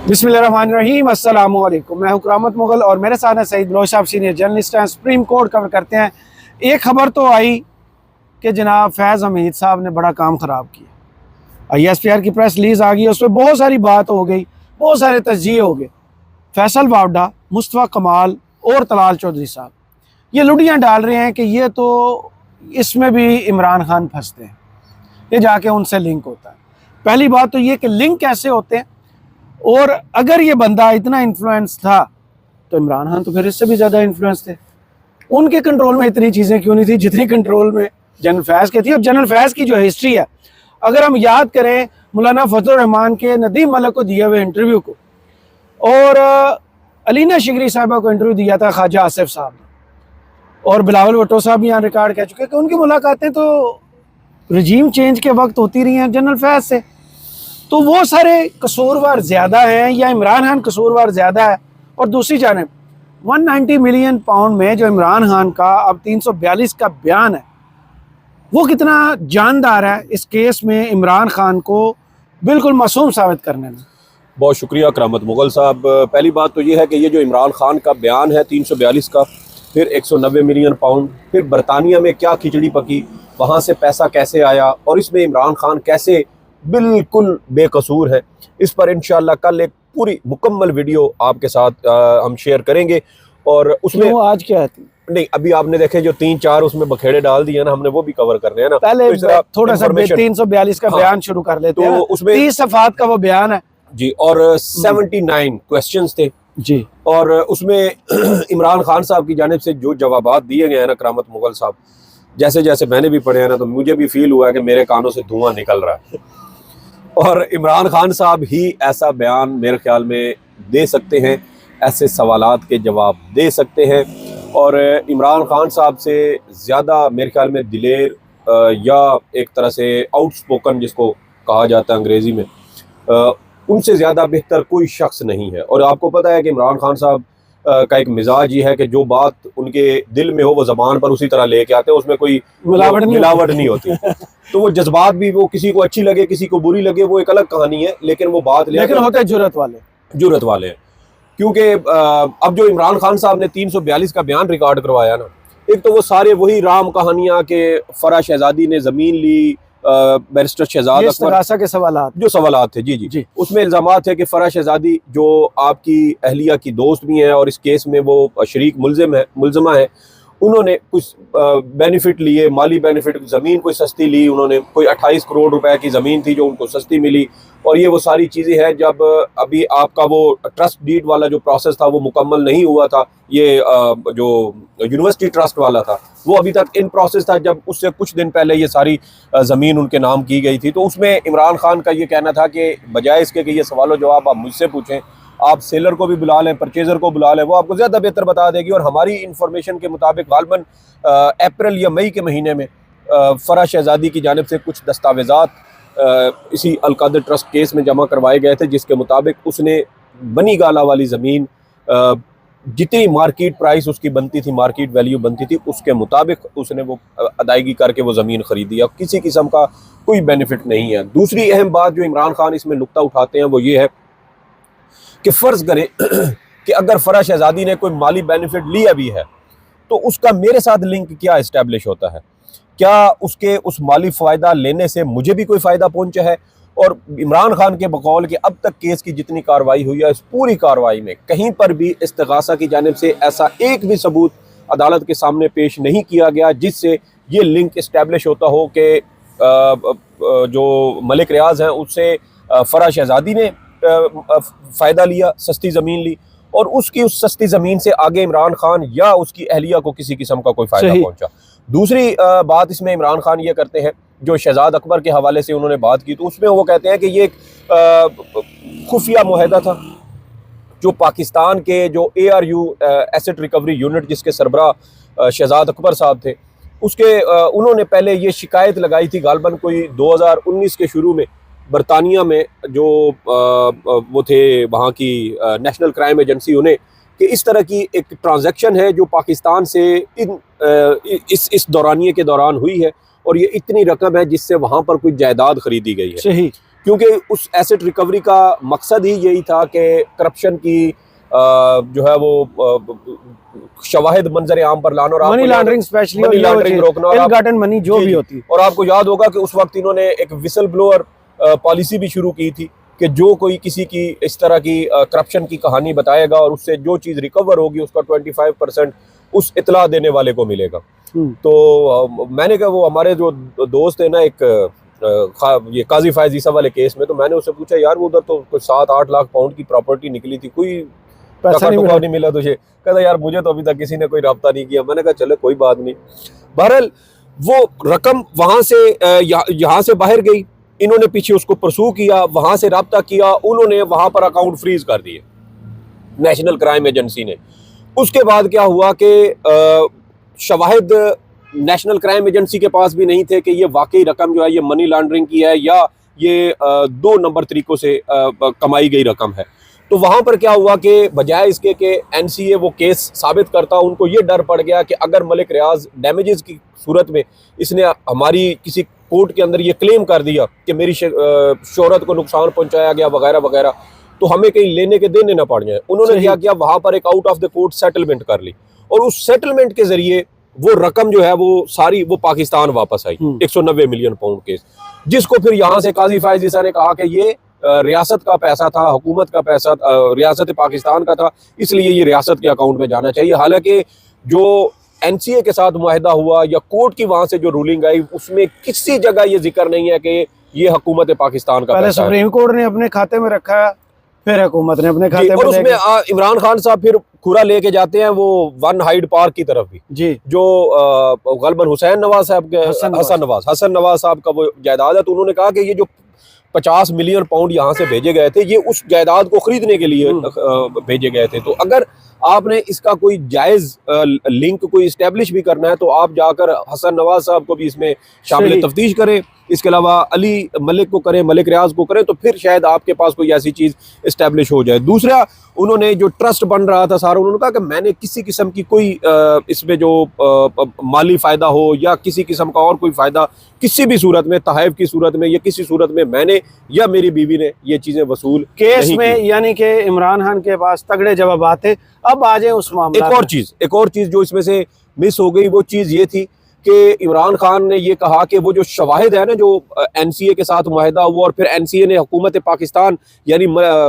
बिस्मिल्लाहिर्रहमानिर्रहीम, अस्सलामु अलैकुम। मैं हूं करामत मुगल और मेरे साथ हैं सईद बलोच साहब, सीनियर जर्नलिस्ट हैं, सुप्रीम कोर्ट कवर करते हैं। एक खबर तो आई कि जनाब फैज़ हमीद साहब ने बड़ा काम ख़राब किया। ISPR की प्रेस रिलीज़ आ गई, उस पर बहुत सारी बात हो गई, बहुत सारे तज्जिए हो गए। फैसल वावडा, मुस्तफ़ा कमाल और तलाल चौधरी साहब ये लुडियाँ डाल रहे हैं कि ये तो इसमें भी इमरान खान फंसते हैं, ये जाके उनसे लिंक होता है। पहली बात तो ये कि लिंक कैसे होते हैं, और अगर ये बंदा इतना इन्फ्लुएंस था तो इमरान खान तो फिर इससे भी ज़्यादा इन्फ्लुएंस थे। उनके कंट्रोल में इतनी चीज़ें क्यों नहीं थी जितनी कंट्रोल में जनरल फैज़ के थी। अब जनरल फैज़ की जो हिस्ट्री है, अगर हम याद करें मौलाना फजलुर रहमान के नदीम मलिक को दिए हुए इंटरव्यू को, और अलीना शिगरी साहबा को इंटरव्यू दिया था ख्वाजा आसिफ साहब ने, और बिलावल भुट्टो साहब भी यहाँ रिकॉर्ड कह चुके कि उनकी मुलाकातें तो रजीम चेंज के वक्त होती रही हैं जनरल फैज़ से। तो वो सारे कसूरवार ज़्यादा हैं या इमरान खान कसूरवार ज़्यादा है? और दूसरी जानिब 190 मिलियन पाउंड में जो इमरान खान का अब 342 का बयान है, वो कितना जानदार है इस केस में इमरान खान को बिल्कुल मासूम साबित करने में। बहुत शुक्रिया करामत मुगल साहब। पहली बात तो ये है कि ये जो इमरान खान का बयान है 342 का, फिर 190 मिलियन पाउंड, फिर बरतानिया में क्या खिचड़ी पकी, वहाँ से पैसा कैसे आया और इसमें इमरान खान कैसे बिल्कुल बेकसूर है, इस पर इंशाल्लाह कल एक पूरी मुकम्मल वीडियो आपके साथ हम शेयर करेंगे। और उसमें आज क्या है? नहीं, अभी आपने देखे जो 3-4 उसमें बखेड़े डाल दिए ना, हमने वो भी कवर करने हैं ना। पहले तो थोड़ा सा 342 का बयान शुरू कर लेते हैं। तो उसमें 30 सफ़ात का वो बयान है जी, और 79 क्वेश्चंस थे जी, और उसमें इमरान खान साहब की जानिब से जो जवाबात दिए गए हैं ना करामत मुगल साहब, जैसे जैसे मैंने भी पढ़े हैं ना, तो मुझे भी फील हुआ है कि मेरे कानों से धुआं निकल रहा है। और इमरान खान साहब ही ऐसा बयान मेरे ख्याल में दे सकते हैं, ऐसे सवालात के जवाब दे सकते हैं। और इमरान खान साहब से ज़्यादा मेरे ख्याल में दिलेर या एक तरह से आउटस्पोकन जिसको कहा जाता है अंग्रेज़ी में, उनसे ज़्यादा बेहतर कोई शख्स नहीं है। और आपको पता है कि इमरान खान साहब का एक मिजाज ये है कि जो बात उनके दिल में हो वो ज़बान पर उसी तरह लेके आते हैं, उसमें कोई मिलावट नहीं होती। तो वो जज्बात भी, वो किसी को अच्छी लगे किसी को बुरी लगे, वो एक अलग कहानी है, लेकिन वो बात लेकिन होते हैं जुर्रत वाले हैं। क्योंकि अब जो इमरान खान साहब ने 342 का बयान रिकॉर्ड करवाया ना, एक तो वो सारे वही राम कहानियाँ के फरा शहजादी ने ज़मीन ली, बैरिस्टर शहजाद अकबर के सवालात, जो सवालात थे जी, उसमें इल्ज़ामात है कि फरा शहजादी जो आपकी अहलिया की दोस्त भी हैं और इस केस में वो शरीक मुलज़मा है, उन्होंने कुछ बेनिफिट लिए, माली बेनिफिट, ज़मीन कोई सस्ती ली उन्होंने, कोई 28 करोड़ रुपए की ज़मीन थी जो उनको सस्ती मिली। और ये वो सारी चीज़ें हैं, जब अभी आपका वो ट्रस्ट डीड वाला जो प्रोसेस था वो मुकम्मल नहीं हुआ था, ये जो यूनिवर्सिटी ट्रस्ट वाला था वो अभी तक इन प्रोसेस था, जब उससे कुछ दिन पहले ये सारी ज़मीन उनके नाम की गई थी। तो उसमें इमरान खान का ये कहना था कि बजाय इसके कि ये सवालों जवाब आप मुझसे पूछें, आप सेलर को भी बुला लें, परचेज़र को बुला लें, वो आपको ज़्यादा बेहतर बता देगी। और हमारी इंफॉर्मेशन के मुताबिक गालबन अप्रैल या मई के महीने में फरा शहजादी की जानिब से कुछ दस्तावेज़ात इसी अलकादर ट्रस्ट केस में जमा करवाए गए थे, जिसके मुताबिक उसने बनी गाला वाली ज़मीन जितनी मार्केट प्राइस उसकी बनती थी, मार्केट वैल्यू बनती थी, उसके मुताबिक उसने वो अदायगी करके वो ज़मीन ख़रीदी है। किसी किस्म का कोई बेनिफिट नहीं है। दूसरी अहम बात जो इमरान खान इसमें नुक्ता उठाते हैं वो ये है कि फ़र्ज़ करें कि अगर फरा शहजादी ने कोई माली बेनिफिट लिया भी है तो उसका मेरे साथ लिंक क्या इस्टेब्लिश होता है, क्या उसके उस माली फ़ायदा लेने से मुझे भी कोई फ़ायदा पहुंचा है? और इमरान खान के बकौल कि अब तक केस की जितनी कार्रवाई हुई है, इस पूरी कार्रवाई में कहीं पर भी इस्तिगासा की जानिब से ऐसा एक भी सबूत अदालत के सामने पेश नहीं किया गया जिससे ये लिंक इस्टेब्लिश होता हो कि जो मलिक रियाज हैं उससे फरा शहजादी ने फ़ायदा लिया, सस्ती ज़मीन ली, और उसकी उस सस्ती ज़मीन से आगे इमरान खान या उसकी अहलिया को किसी किस्म का कोई फ़ायदा पहुंचा। दूसरी बात इसमें इमरान खान ये करते हैं, जो शहजाद अकबर के हवाले से उन्होंने बात की, तो उसमें वो कहते हैं कि ये एक खुफिया मुआहदा था जो पाकिस्तान के जो ARU एसेट रिकवरी यूनिट जिसके सरबराह शहजाद अकबर साहब थे, उसके उन्होंने पहले ये शिकायत लगाई थी गालबन कोई 2019 के शुरू में बरतानिया में, जो वो थे वहाँ की नेशनल क्राइम एजेंसी, उन्हें कि इस तरह की एक ट्रांजैक्शन है जो पाकिस्तान से इस दौरानिए के दौरान हुई है और ये इतनी रकम है जिससे वहाँ पर कोई जायदाद खरीदी गई है। सही। क्योंकि उस एसेट रिकवरी का मकसद ही यही था कि करप्शन की जो है वो शवाहिद मंजर आम पर लाना और money laundering specially, money laundering रोकना, इल गॉटन मनी जो भी होती है। और आपको याद होगा कि उस वक्त इन्होंने एक विसल ब्लोअर पॉलिसी भी शुरू की थी कि जो कोई किसी की इस तरह की करप्शन की कहानी बताएगा और उससे जो चीज़ रिकवर होगी उसका 25% उस इतला देने वाले को मिलेगा। तो मैंने कहा, वो हमारे जो दोस्त है ना, एक ये काजी फायज ईसा वाले केस में, तो मैंने उससे पूछा, यार वो उधर तो कुछ 7-8 लाख पाउंड की प्रॉपर्टी निकली थी, कोई पैसा नहीं मिला तुझे? कहता यार मुझे तो अभी तक किसी ने कोई रब्ता नहीं किया। मैंने कहा चलो कोई बात नहीं। बहरहाल वो रकम वहां से यहाँ से बाहर गई, इन्होंने पीछे उसको परसू किया, वहां से रब्ता किया, उन्होंने वहां पर अकाउंट फ्रीज कर दिए नेशनल क्राइम एजेंसी ने। उसके बाद क्या हुआ कि शवाहिद नेशनल क्राइम एजेंसी के पास भी नहीं थे कि ये वाकई रकम जो है ये मनी लॉन्ड्रिंग की है या ये 2 नंबर तरीकों से कमाई गई रकम है। तो वहाँ पर क्या हुआ कि बजाय इसके कि एनसीए वो केस साबित करता, उनको ये डर पड़ गया कि अगर मलिक रियाज डैमेजेस की सूरत में इसने हमारी किसी कोर्ट के अंदर ये क्लेम कर दिया कि मेरी शोहरत को नुकसान पहुंचाया गया वगैरह वगैरह, तो हमें कहीं लेने के देने ना पड़ जाए। उन्होंने क्या किया, वहाँ पर एक out of the court settlement कर ली और उस सेटलमेंट के जरिए वो रकम जो है वो सारी वो पाकिस्तान वापस आई, 190 मिलियन पाउंड केस, जिसको फिर यहाँ से काजी फायज ईसा ने कहा कि ये रियासत का पैसा था, हुकूमत का पैसा, रियासत पाकिस्तान का था, इसलिए ये रियासत के अकाउंट में जाना चाहिए। हालांकि जो एनसीए के साथ मुआहदा हुआ या कोर्ट की वहां से जो रूलिंग आई, उसमें किसी जगह ये जिक्र नहीं है कि ये हुकूमत पाकिस्तान का पैसा है। सुप्रीम कोर्ट ने अपने खाते में रखा, फिर हुकूमत ने अपने खाते में, और उसमें इमरान खान साहब फिर खुरा लेके जाते हैं वो वन हाइड पार्क की तरफ भी जी, जो गलबन हुसैन नवाज साहब के हसन नवाज साहब का वो जायदाद है। तो उन्होंने कहा कि ये जो 50 मिलियन पाउंड यहाँ से भेजे गए थे, ये उस जायदाद को खरीदने के लिए भेजे गए थे। तो अगर आपने इसका कोई जायज लिंक कोई इस्टेब्लिश भी करना है तो आप जाकर हसन नवाज साहब को भी इसमें शामिल तफ्तीश करें, इसके अलावा अली मलिक को करें, मलिक रियाज को करें, तो फिर शायद आपके पास कोई ऐसी चीज़ इस्टेब्लिश हो जाए। दूसरा, उन्होंने जो ट्रस्ट बन रहा था सारा, उन्होंने कहा कि मैंने किसी किस्म की कोई इसमें जो माली फ़ायदा हो या किसी किस्म का और कोई फ़ायदा किसी भी सूरत में, तहफ़ की सूरत में या किसी सूरत में मैंने या मेरी बीवी ने ये चीज़ें वसूल केस में, यानी कि इमरान खान के पास तगड़े जवाब आते। अब आ जाए उस मामले, एक और चीज़ जो इसमें से मिस हो गई, वो चीज़ ये थी कि इमरान खान ने ये कहा कि वो जो शवाहिद है ना, जो एनसीए के साथ मुआहदा हुआ और फिर एनसीए ने हुकूमत पाकिस्तान यानी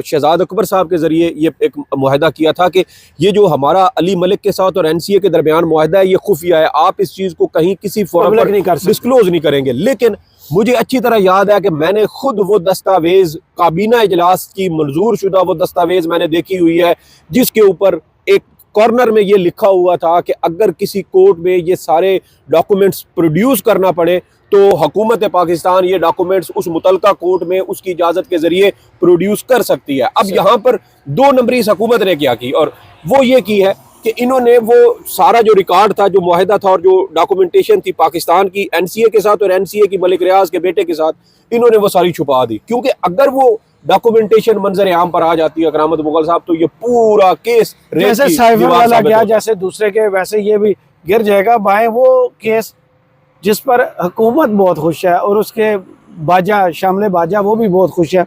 शहजाद अकबर साहब के ज़रिए ये एक मुआहदा किया था कि ये जो हमारा अली मलिक के साथ और एनसीए के दरमियान मुआहदा है ये खुफिया है, आप इस चीज़ को कहीं किसी फोरम पर डिस्क्लोज नहीं करेंगे। लेकिन मुझे अच्छी तरह याद है कि मैंने खुद वो दस्तावेज, काबीना इजलास की मंजूर शुदा वो दस्तावेज मैंने देखी हुई है, जिसके ऊपर एक कॉर्नर में ये लिखा हुआ था कि अगर किसी कोर्ट में ये सारे डॉक्यूमेंट्स प्रोड्यूस करना पड़े तो हुकूमत पाकिस्तान ये डॉक्यूमेंट्स उस मुतलका कोर्ट में उसकी इजाज़त के ज़रिए प्रोड्यूस कर सकती है। अब यहाँ पर 2 नंबरी इस हुकूमत ने क्या की, और वो ये की है कि इन्होंने वो सारा जो रिकॉर्ड था, जो मुआहदा था और जो डॉक्यूमेंटेशन थी पाकिस्तान की एनसीए के साथ और एनसीए की मलिक रियाज के बेटे के साथ, इन्होंने वो सारी छुपा दी। क्योंकि अगर वो डॉक्यूमेंटेशन मंजर आम पर आ जाती है करामत मुगल साहब, तो ये पूरा केस जैसे साइफर वाला गया जैसे दूसरे के, वैसे ये भी गिर जाएगा। बाएं वो केस जिस पर हुकूमत बहुत खुश है और उसके बाजा शामिल बाजा वो भी बहुत खुश है।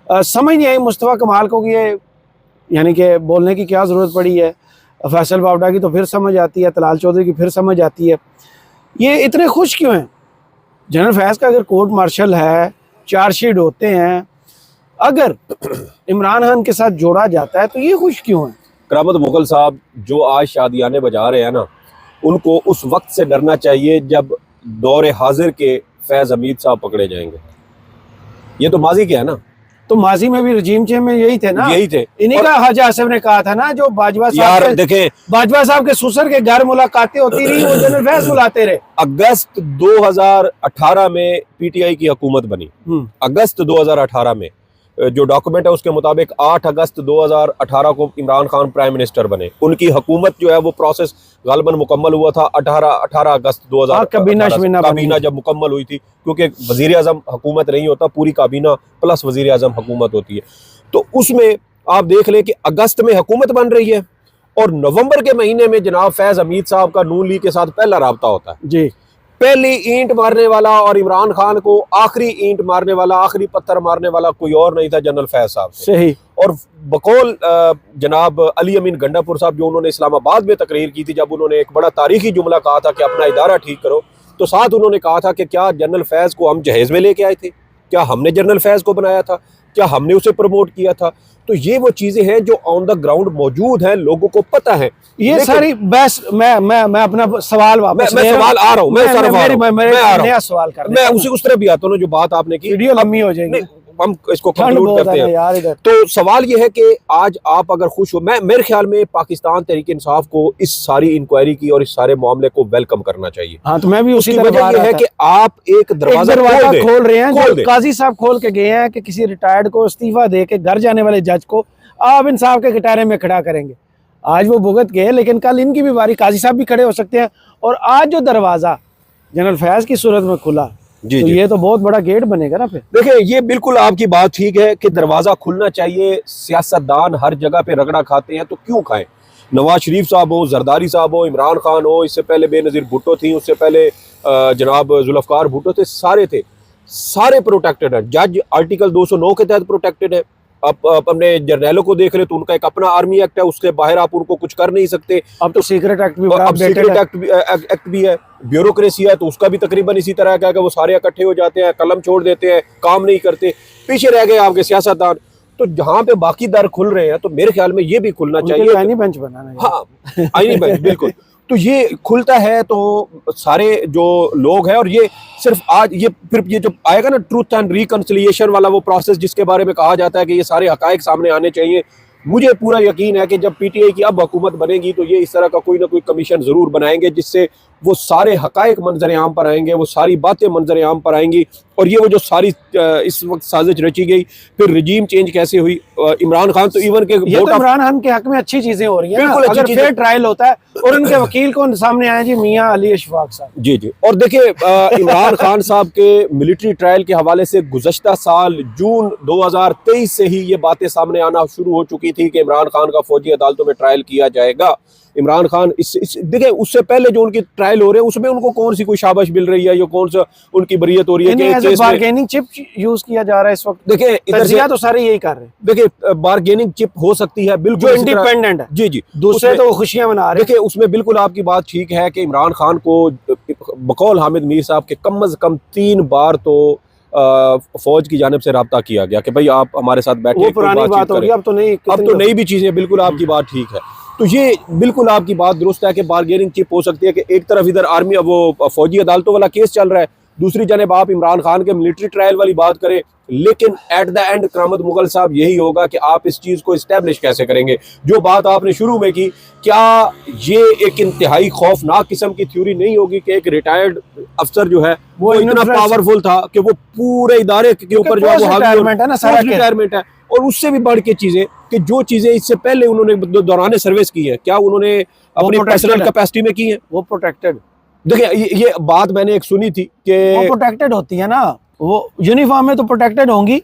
समझ नहीं आई मुस्तफ़ा कमाल को कि ये यानी कि बोलने की क्या ज़रूरत पड़ी है। फैसल बावडा की तो फिर समझ आती है, तलाल चौधरी की फिर समझ आती है। ये इतने खुश क्यों हैं? जनरल फैज़ का अगर कोर्ट मार्शल है, चार्जशीट होते हैं, अगर इमरान खान के साथ जोड़ा जाता है तो ये खुश क्यों है? करामत मुगल साहब जो आज शादियाने बजा रहे हैं ना, उनको उस वक्त से डरना चाहिए जब दौरे हाजिर के फैज़ हमीद साहब पकड़े जाएंगे। ये तो माजी के है ना, तो माजी में भी रजीम चेंज में यही थे ना, यही थे। इन्हीं का हाजी आसिफ ने कहा था ना, जो बाजवा साहब देखें, बाजवा साहब के ससुर के घर मुलाकातें होती रही, वो जनरल फैज़ बुलाते रहे। अगस्त 2018 में पीटीआई की हुकूमत बनी। अगस्त 2018 में जो डॉक्यूमेंट है उसके मुताबिक 8 अगस्त 2018 को इमरान खान प्राइम मिनिस्टर बने। उनकी हुकूमत जो है वो प्रोसेस गालबन मुकम्मल हुआ था 18 अगस्त 2018 काबीना जब मुकम्मल हुई थी, क्योंकि वजीर आज़म हुकूमत नहीं होता, पूरी काबीना प्लस वजीर आज़म हुकूमत होती है। तो उसमें आप देख लें कि अगस्त में हुकूमत बन रही है और नवंबर के महीने में जनाब फैज़ हमीद साहब का नून लीग के साथ पहला राब्ता होता है जी। पहली ईंट मारने वाला और इमरान खान को आखिरी ईंट मारने वाला, आखिरी पत्थर मारने वाला कोई और नहीं था, जनरल फैज साहब से। सही। और बकौल जनाब अली अमीन गंडापुर साहब, जो उन्होंने इस्लामाबाद में तकरीर की थी, जब उन्होंने एक बड़ा तारीखी जुमला कहा था कि अपना इदारा ठीक करो, तो साथ उन्होंने कहा था कि क्या जनरल फैज को हम जहेज में लेके आए थे, क्या हमने जनरल फैज को बनाया था, क्या हमने उसे प्रमोट किया था। तो ये वो चीजें हैं जो ऑन द ग्राउंड मौजूद हैं, लोगों को पता है। ये सारी बस मैं अपना सवाल वापस मैं सवाल आ रहा हूँ, मैं नया सवाल कर, मैं उस तरह भी आता हूँ जो बात आपने की, वीडियो लंबी हो जाएगी, हम इसको कंक्लूड करते हैं यार इधर। तो सवाल ये है कि आज आप अगर खुश हो, मैं मेरे ख्याल में पाकिस्तान तहरीक इंसाफ को इस सारी इंक्वायरी की और इस सारे मामले को वेलकम करना चाहिए। हाँ, तो मैं भी उसी वजह ये है कि आप एक दरवाजा खोल रहे हैं, जो काजी साहब खोल के गए हैं कि किसी रिटायर्ड को इस्तीफा दे के घर जाने वाले जज को आप इंसाफ के कटारे में खड़ा करेंगे। आज वो भुगत गए, लेकिन कल इनकी भी बारी, काजी साहब भी खड़े हो सकते हैं। और आज जो दरवाजा जनरल फैज की सूरत में खुला, जी, तो जी। ये तो बहुत बड़ा गेट बनेगा ना फिर। देखिए, ये बिल्कुल आपकी बात ठीक है कि दरवाजा खुलना चाहिए। सियासतदान हर जगह पे रगड़ा खाते हैं, तो क्यों खाएं। नवाज शरीफ साहब हो, जरदारी साहब हो, इमरान खान हो, इससे पहले बेनज़ीर भुट्टो थी, उससे पहले जनाब जुल्फ़कार भुट्टो थे, सारे प्रोटेक्टेड हैं। जज आर्टिकल 209 के तहत प्रोटेक्टेड है। आप अपने जर्नैलों को देख ले तो उनका एक अपना आर्मी एक्ट है, उसके बाहर आप उनको कुछ कर नहीं सकते। अब तो सीक्रेट एक्ट भी, अब सीक्रेट एक्ट भी है, ब्यूरोक्रेसी है, तो उसका भी तकरीबन इसी तरह का है कि वो सारे इकट्ठे हो जाते हैं, कलम छोड़ देते हैं, काम नहीं करते, पीछे रह गए आपके सियासतदान। तो जहां पे बाकी दर खुल रहे हैं, तो मेरे ख्याल में ये भी खुलना चाहिए। आईनी बेंच बनाना है। हाँ, आईनी बेंच, बिल्कुल। तो ये खुलता है तो सारे जो लोग हैं, और ये सिर्फ आज ये फिर ये जो आएगा ना ट्रूथ एंड रिकंसिलिएशन वाला वो प्रोसेस, जिसके बारे में कहा जाता है कि ये सारे हकायक सामने आने चाहिए, मुझे पूरा यकीन है कि जब पीटीआई की अब हुकूमत बनेगी तो ये इस तरह का कोई ना कोई कमीशन जरूर बनाएंगे, जिससे वो सारे हकायक मंजर आम पर आएंगे, वो सारी बातें मंजर आम पर आएंगी। और ये वो जो सारी इस वक्त साजिश रची गई, फिर रिजीम चेंज कैसे हुई, इमरान खान तो इवन के ये तो इमरान खान के हक में अच्छी चीजें हो रही हैं, बिल्कुल अगर फेयर ट्रायल होता है। और उनके वकील को सामने आए जी मियां अली अशफाक साहब। जी जी। और देखिए, इमरान खान साहब के मिलिट्री ट्रायल के हवाले से गुज़श्ता साल जून 2023 से ही ये बातें सामने आना शुरू हो चुकी थी कि इमरान खान का फौजी अदालतों में ट्रायल किया जाएगा। इमरान खान देखिए, उससे पहले जो उनकी ट्रायल हो रहे हैं उसमें उनको कौन सी कोई शाबाश मिल रही है, या कौन सा उनकी बरियत हो रही है कि बार्गेनिंग चिप यूज किया जा रहा है इस वक्त। देखिए, इधर से तो सारे यही कर रहे हैं। देखिए, बार्गेनिंग चिप हो सकती है, बिल्कुल जो इंडिपेंडेंट है। जी जी। दूसरे तो खुशियां मना रहे हैं। देखिए, उसमें बिल्कुल आपकी बात ठीक है कि इमरान खान को बकौल हामिद मीर साहब के कम से कम 3 बार तो फौज की जानिब से राब्ता किया गया कि भाई आप हमारे साथ बैठे, वो पुरानी बात हो गई, अब तो नई भी चीजें। बिल्कुल आपकी बात ठीक है। तो ये बिल्कुल आपकी बात दुरुस्त है कि बार्गेनिंग चिप हो सकती है कि एक तरफ इधर आर्मी वो फौजी अदालतों वाला केस चल रहा है, दूसरी जानिब आप इमरान खान के मिलिट्री ट्रायल वाली बात करें। लेकिन एट द एंड करामत मुगल साहब यही होगा कि आप इस चीज को इस्टेब्लिश कैसे करेंगे। जो बात आपने शुरू में की, क्या ये एक इंतहाई खौफनाक किस्म की थ्योरी नहीं होगी कि एक रिटायर्ड अफसर जो है वो इतना पावरफुल था कि वो पूरे इदारे के ऊपर जो है वो रिटायरमेंट है, और उससे भी बढ़ के चीजें कि जो चीजें इससे पहले उन्होंने दौरान सर्विस की है, क्या उन्होंने अपनी पर्सनल कैपेसिटी में की है, वो प्रोटेक्टेड। देखिए, ये बात मैंने एक सुनी थी कि वो प्रोटेक्टेड होती है ना, वो यूनिफॉर्म में तो प्रोटेक्टेड होंगी।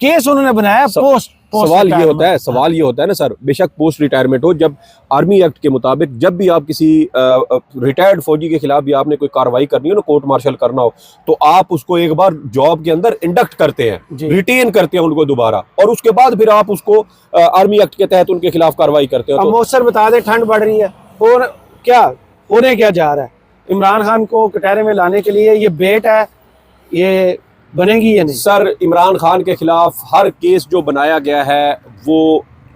केस उन्होंने बनाया पोस्ट सवाल ये होता है ना सर, बेशक पोस्ट रिटायरमेंट हो, जब आर्मी एक्ट के मुताबिक जब भी आप किसी रिटायर्ड फौजी के खिलाफ भी आपने कोई कार्रवाई करनी हो ना, कोर्ट मार्शल करना हो, तो आप उसको एक बार जॉब के अंदर इंडक्ट करते हैं, रिटेन करते हैं उनको दोबारा, और उसके बाद फिर आप उसको आर्मी एक्ट के तहत उनके खिलाफ कार्रवाई करते हो। तो सर बता दें, ठंड बढ़ रही है और क्या होने क्या जा रहा है, इमरान खान को कटहरे में लाने के लिए ये बेट है, ये बनेगी या नहीं? सर, इमरान खान के खिलाफ हर केस जो बनाया गया है वो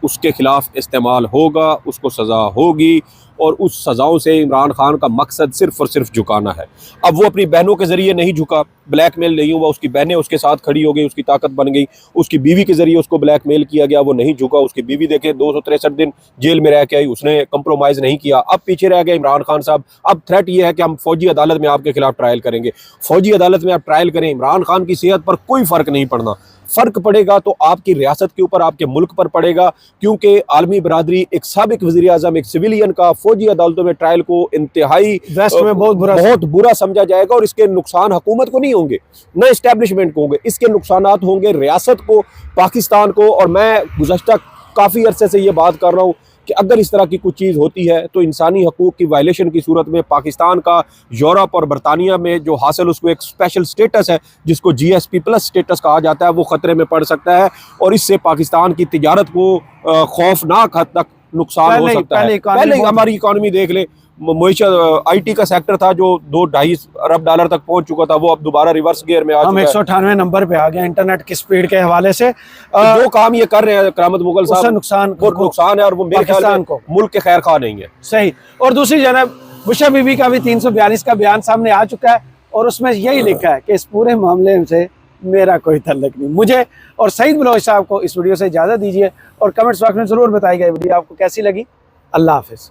उसके खिलाफ इस्तेमाल होगा, उसको सज़ा होगी, और उस सज़ाओं से इमरान खान का मकसद सिर्फ और सिर्फ झुकाना है। अब वो अपनी बहनों के ज़रिए नहीं झुका, ब्लैकमेल नहीं हुआ, उसकी बहनें उसके साथ खड़ी हो गई, उसकी ताकत बन गई, उसकी बीवी के ज़रिए उसको ब्लैकमेल किया गया, वो नहीं झुका, उसकी बीवी देखे 263 दिन जेल में रह के आई, उसने कंप्रोमाइज़ नहीं किया। अब पीछे रह गए इमरान खान साहब। अब थ्रेट ये है कि हम फौजी अदालत में आपके खिलाफ ट्रायल करेंगे। फौजी अदालत में आप ट्रायल करें, इमरान खान की सेहत पर कोई फ़र्क नहीं पड़ना, फ़र्क पड़ेगा तो आपकी रियासत के ऊपर, आपके मुल्क पर पड़ेगा, क्योंकि आलमी बरादरी एक साबिक वज़ीर आज़म, एक सिविलियन का फौजी अदालतों में ट्रायल को इंतहाई वेस्ट में बहुत बुरा समझा जाएगा, और इसके नुकसान हुकूमत को नहीं होंगे, न इस्टेब्लिशमेंट को होंगे, इसके नुकसानात होंगे रियासत को, पाकिस्तान को। और मैं गुज़श्ता काफ़ी अरसे से ये बात कर रहा हूँ कि अगर इस तरह की कुछ चीज़ होती है तो इंसानी हकूक़ की वायलेशन की सूरत में पाकिस्तान का यूरोप और बरतानिया में जो हासिल उसको एक स्पेशल स्टेटस है जिसको GSP+ स्टेटस कहा जाता है, वो ख़तरे में पड़ सकता है और इससे पाकिस्तान की तिजारत को खौफनाक हद तक नुकसान हो सकता है। पहले हमारी इकॉनमी देख ले, मईशत IT का सेक्टर था जो 2-2.5 अरब डॉलर तक पहुंच चुका था, वो अब दोबारा रिवर्स गियर में आ हम चुका है। 198 नंबर पे आ गए इंटरनेट की स्पीड के हवाले से। जो काम ये कर रहे हैं करामत मुगल उससे साहब, नुकसान वो नुकसान है और वो मेरे ख्याल पाकिस्तान में को मुल्क के खैर खा नहीं है। सही। और दूसरी जनाब बुशरा बीबी का भी 342 का बयान सामने आ चुका है और उसमें यही लिखा है कि इस पूरे मामले से मेरा कोई तल्लुक नहीं। मुझे और सईद बलोच साहब को इस वीडियो से इजाज़त दीजिए और कमेंट्स बॉक्स में ज़रूर बताइएगा वीडियो आपको कैसी लगी। अल्लाह हाफिज़।